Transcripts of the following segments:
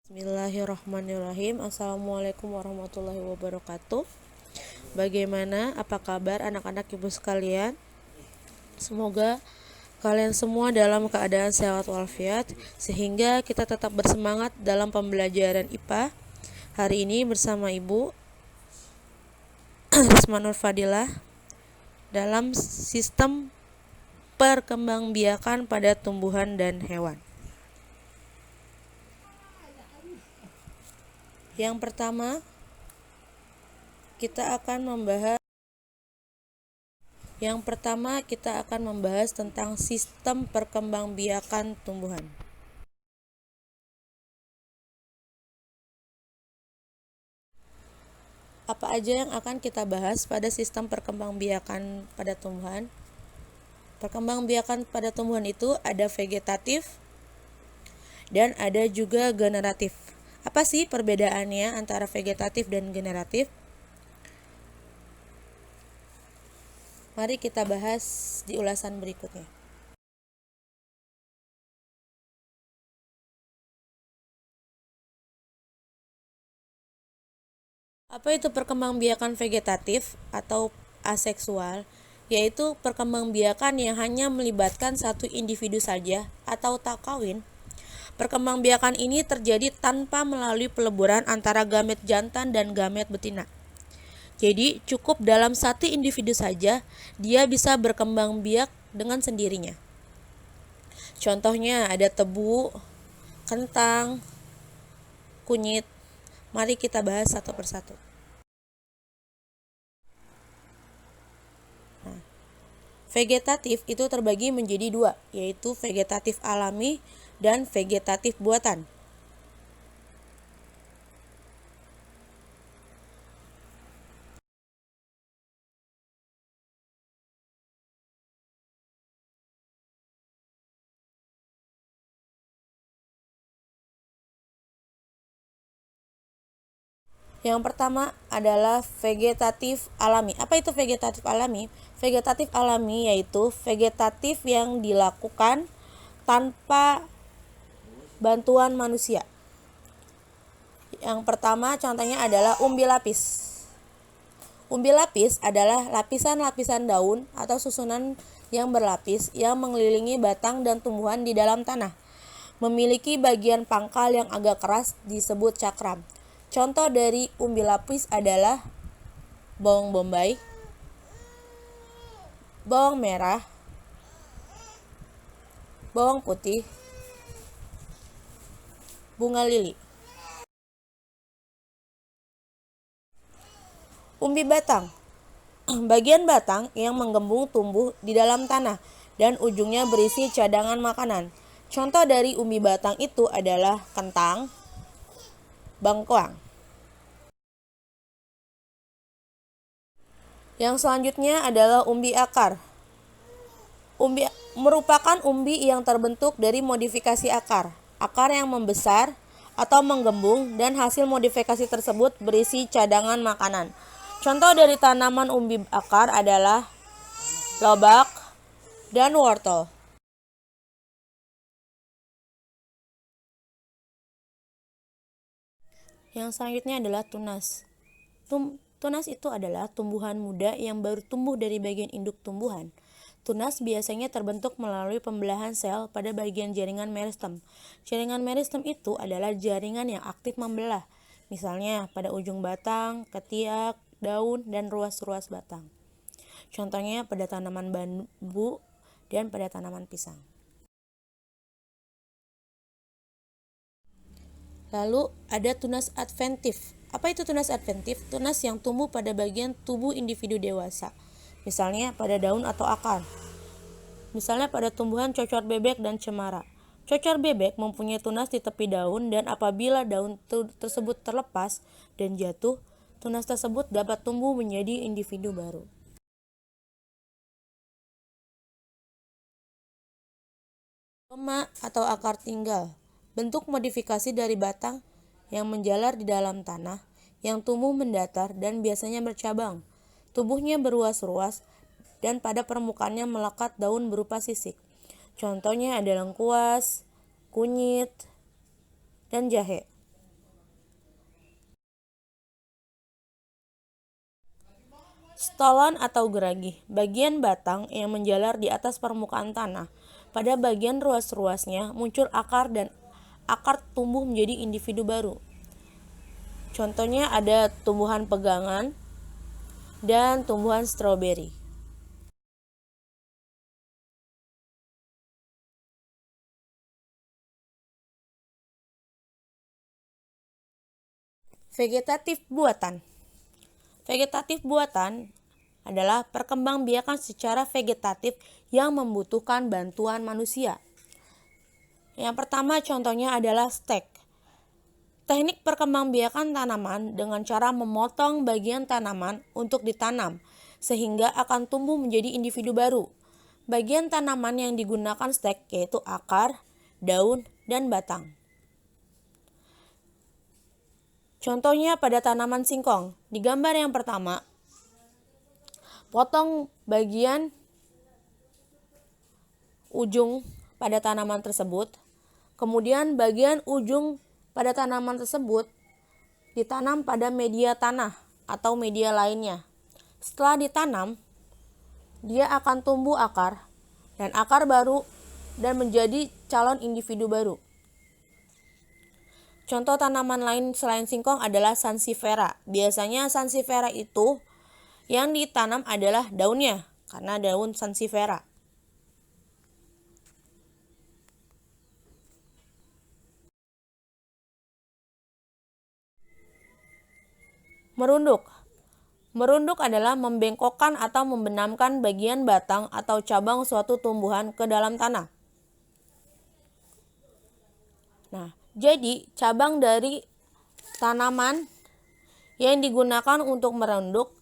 Bismillahirrahmanirrahim. Assalamualaikum warahmatullahi wabarakatuh. Bagaimana? Apa kabar anak-anak ibu sekalian? Semoga kalian semua dalam keadaan sehat walafiat sehingga kita tetap bersemangat dalam pembelajaran IPA. Hari ini bersama Ibu Risma Nur Fadilah dalam sistem perkembangbiakan pada tumbuhan dan hewan. Yang pertama, kita akan membahas tentang sistem perkembangbiakan tumbuhan. Apa aja yang akan kita bahas pada sistem perkembangbiakan pada tumbuhan? Perkembangbiakan pada tumbuhan itu ada vegetatif dan ada juga generatif. Apa sih perbedaannya antara vegetatif dan generatif? Mari kita bahas di ulasan berikutnya. Apa itu perkembangbiakan vegetatif atau aseksual? Yaitu perkembangbiakan yang hanya melibatkan satu individu saja atau tak kawin. Perkembangbiakan ini terjadi tanpa melalui peleburan antara gamet jantan dan gamet betina. Jadi cukup dalam satu individu saja dia bisa berkembang biak dengan sendirinya. Contohnya ada tebu, kentang, kunyit. Mari kita bahas satu persatu. Vegetatif itu terbagi menjadi dua, yaitu vegetatif alami dan vegetatif buatan. Yang pertama adalah vegetatif alami. Apa itu vegetatif alami? Vegetatif alami yaitu vegetatif yang dilakukan tanpa bantuan manusia. Yang pertama contohnya adalah umbi lapis. Umbi lapis adalah lapisan-lapisan daun atau susunan yang berlapis yang mengelilingi batang dan tumbuhan di dalam tanah. Memiliki bagian pangkal yang agak keras disebut cakram. Contoh dari umbi lapis adalah bawang bombay, bawang merah, bawang putih, bunga lili. Umbi batang. Bagian batang yang menggembung tumbuh di dalam tanah dan ujungnya berisi cadangan makanan. Contoh dari umbi batang itu adalah kentang, bengkoang. Yang selanjutnya adalah umbi akar. Umbi merupakan umbi yang terbentuk dari modifikasi akar. Akar yang membesar atau menggembung dan hasil modifikasi tersebut berisi cadangan makanan. Contoh dari tanaman umbi akar adalah lobak dan wortel. Yang selanjutnya adalah tunas. Tunas itu adalah tumbuhan muda yang baru tumbuh dari bagian induk tumbuhan. Tunas biasanya terbentuk melalui pembelahan sel pada bagian jaringan meristem. Jaringan meristem itu adalah jaringan yang aktif membelah, misalnya pada ujung batang, ketiak, daun, dan ruas-ruas batang. Contohnya pada tanaman bambu dan pada tanaman pisang. Lalu ada tunas adventif. Apa itu tunas adventif? Tunas yang tumbuh pada bagian tubuh individu dewasa, misalnya pada daun atau akar. Misalnya pada tumbuhan cocor bebek dan cemara. Cocor bebek mempunyai tunas di tepi daun dan apabila daun tersebut terlepas dan jatuh, tunas tersebut dapat tumbuh menjadi individu baru. Lemak atau akar tinggal. Bentuk modifikasi dari batang yang menjalar di dalam tanah, yang tumbuh mendatar dan biasanya bercabang. Tubuhnya berruas-ruas dan pada permukaannya melekat daun berupa sisik. Contohnya ada lengkuas, kunyit, dan jahe. Stolon atau geragi, bagian batang yang menjalar di atas permukaan tanah. Pada bagian ruas-ruasnya muncul akar dan akar tumbuh menjadi individu baru. Contohnya ada tumbuhan pegangan dan tumbuhan stroberi. Vegetatif buatan. Vegetatif buatan adalah perkembangbiakan secara vegetatif yang membutuhkan bantuan manusia. Yang pertama contohnya adalah stek. Teknik perkembangbiakan tanaman dengan cara memotong bagian tanaman untuk ditanam, sehingga akan tumbuh menjadi individu baru. Bagian tanaman yang digunakan stek yaitu akar, daun, dan batang. Contohnya pada tanaman singkong. Di gambar yang pertama, potong bagian ujung pada tanaman tersebut. Kemudian bagian ujung pada tanaman tersebut ditanam pada media tanah atau media lainnya. Setelah ditanam, dia akan tumbuh akar dan akar baru dan menjadi calon individu baru. Contoh tanaman lain selain singkong adalah sansevieria. Biasanya sansevieria itu yang ditanam adalah daunnya, karena daun sansevieria. Merunduk. Merunduk adalah membengkokkan atau membenamkan bagian batang atau cabang suatu tumbuhan ke dalam tanah. Nah, jadi cabang dari tanaman yang digunakan untuk merunduk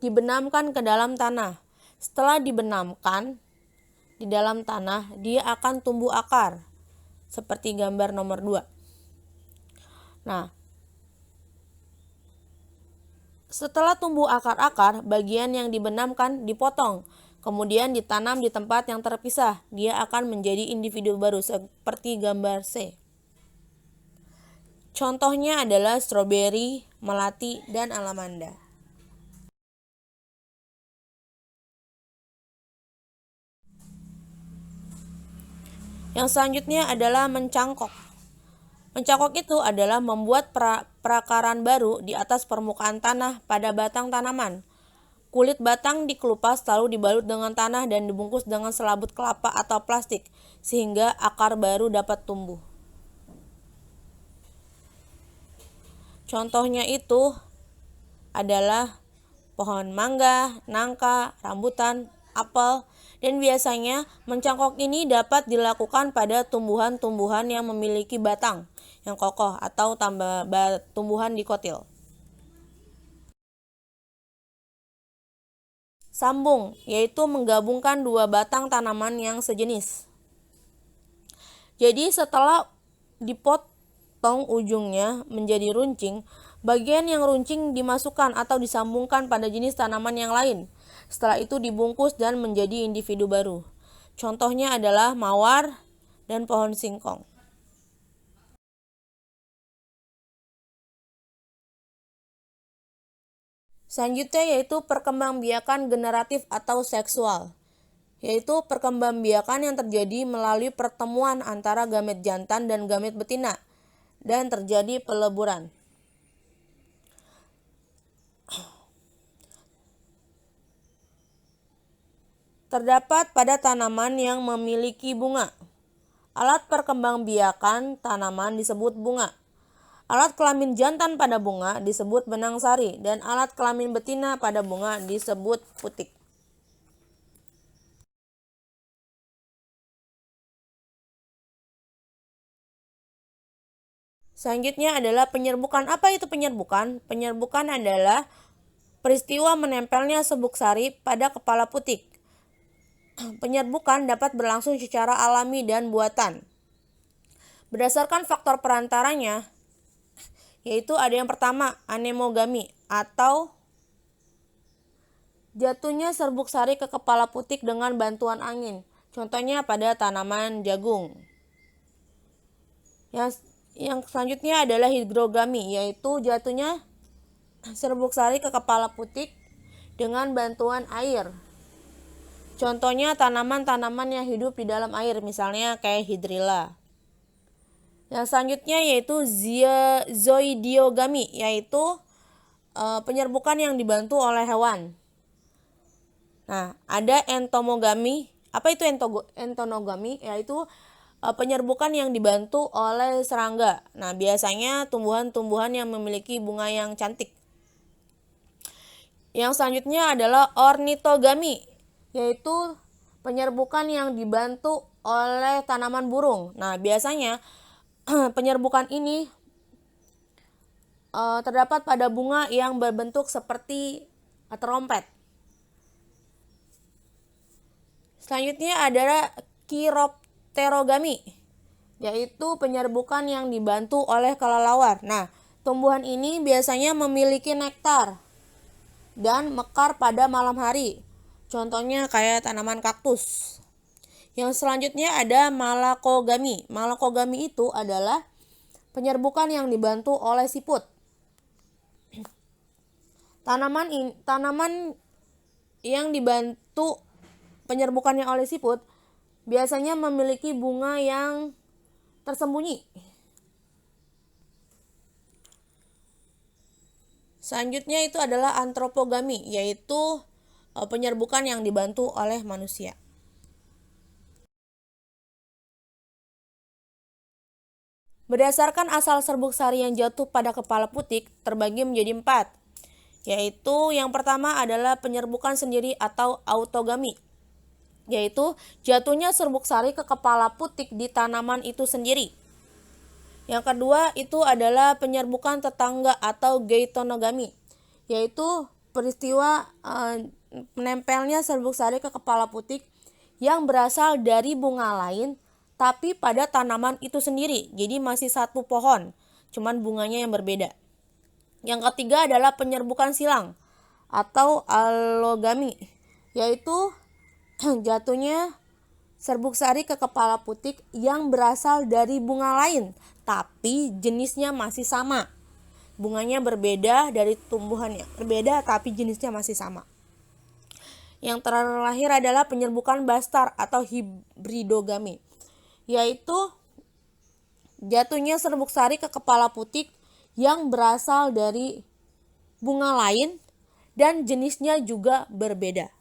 dibenamkan ke dalam tanah. Setelah dibenamkan di dalam tanah, dia akan tumbuh akar seperti gambar nomor 2. Nah, setelah tumbuh akar-akar, bagian yang dibenamkan dipotong, kemudian ditanam di tempat yang terpisah. Dia akan menjadi individu baru seperti gambar C. Contohnya adalah stroberi, melati, dan alamanda. Yang selanjutnya adalah mencangkok. Mencangkok itu adalah membuat perakaran baru di atas permukaan tanah pada batang tanaman. Kulit batang dikelupas lalu dibalut dengan tanah dan dibungkus dengan selabut kelapa atau plastik sehingga akar baru dapat tumbuh. Contohnya itu adalah pohon mangga, nangka, rambutan, apel, dan biasanya mencangkok ini dapat dilakukan pada tumbuhan-tumbuhan yang memiliki batang yang kokoh atau tumbuhan dikotil. Sambung, yaitu menggabungkan dua batang tanaman yang sejenis. Jadi setelah dipotong ujungnya menjadi runcing, bagian yang runcing dimasukkan atau disambungkan pada jenis tanaman yang lain. Setelah itu dibungkus dan menjadi individu baru. Contohnya adalah mawar dan pohon singkong. Selanjutnya yaitu perkembangbiakan generatif atau seksual, yaitu perkembangbiakan yang terjadi melalui pertemuan antara gamet jantan dan gamet betina dan terjadi peleburan. Terdapat pada tanaman yang memiliki bunga. Alat perkembangbiakan tanaman disebut bunga. Alat kelamin jantan pada bunga disebut benang sari dan alat kelamin betina pada bunga disebut putik. Selanjutnya adalah penyerbukan. Apa itu penyerbukan? Penyerbukan adalah peristiwa menempelnya serbuk sari pada kepala putik. Penyerbukan dapat berlangsung secara alami dan buatan. Berdasarkan faktor perantaranya, yaitu ada yang pertama, anemogami atau jatuhnya serbuk sari ke kepala putik dengan bantuan angin. Contohnya pada tanaman jagung. Yang selanjutnya adalah hidrogami, yaitu jatuhnya serbuk sari ke kepala putik dengan bantuan air. Contohnya tanaman-tanaman yang hidup di dalam air, misalnya kayak hidrilla. Yang selanjutnya yaitu zoidiogami, yaitu penyerbukan yang dibantu oleh hewan. Nah, ada entomogami. Apa itu entomogami? Yaitu penyerbukan yang dibantu oleh serangga. Nah, biasanya tumbuhan-tumbuhan yang memiliki bunga yang cantik. Yang selanjutnya adalah ornitogami, yaitu penyerbukan yang dibantu oleh tanaman burung. Nah, biasanya penyerbukan ini terdapat pada bunga yang berbentuk seperti trompet. Selanjutnya adalah chiropterogami, yaitu penyerbukan yang dibantu oleh kelelawar. Nah, tumbuhan ini biasanya memiliki nektar dan mekar pada malam hari. Contohnya kayak tanaman kaktus. Yang selanjutnya ada malakogami. Malakogami itu adalah penyerbukan yang dibantu oleh siput. Tanaman yang dibantu penyerbukannya oleh siput biasanya memiliki bunga yang tersembunyi. Selanjutnya itu adalah antropogami, yaitu penyerbukan yang dibantu oleh manusia. Berdasarkan asal serbuk sari yang jatuh pada kepala putik terbagi menjadi 4, yaitu yang pertama adalah penyerbukan sendiri atau autogami, yaitu jatuhnya serbuk sari ke kepala putik di tanaman itu sendiri. Yang kedua itu adalah penyerbukan tetangga atau geitonogami, yaitu peristiwa menempelnya serbuk sari ke kepala putik yang berasal dari bunga lain tapi pada tanaman itu sendiri. Jadi masih satu pohon, cuman bunganya yang berbeda. Yang ketiga adalah penyerbukan silang atau allogami, yaitu jatuhnya serbuk sari ke kepala putik yang berasal dari bunga lain tapi jenisnya masih sama. Bunganya berbeda dari tumbuhannya, berbeda tapi jenisnya masih sama. Yang terakhir adalah penyerbukan bastar atau hibridogami, yaitu jatuhnya serbuk sari ke kepala putik yang berasal dari bunga lain dan jenisnya juga berbeda.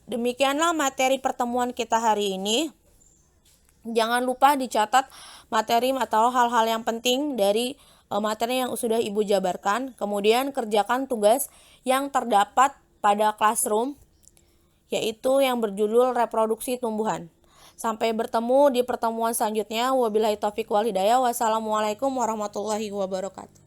Demikianlah materi pertemuan kita hari ini. Jangan lupa dicatat materi atau hal-hal yang penting dari materi yang sudah Ibu jabarkan. Kemudian kerjakan tugas yang terdapat pada classroom, yaitu yang berjudul reproduksi tumbuhan. Sampai bertemu di pertemuan selanjutnya. Wabillahi taufiq wal hidayah. Wassalamualaikum warahmatullahi wabarakatuh.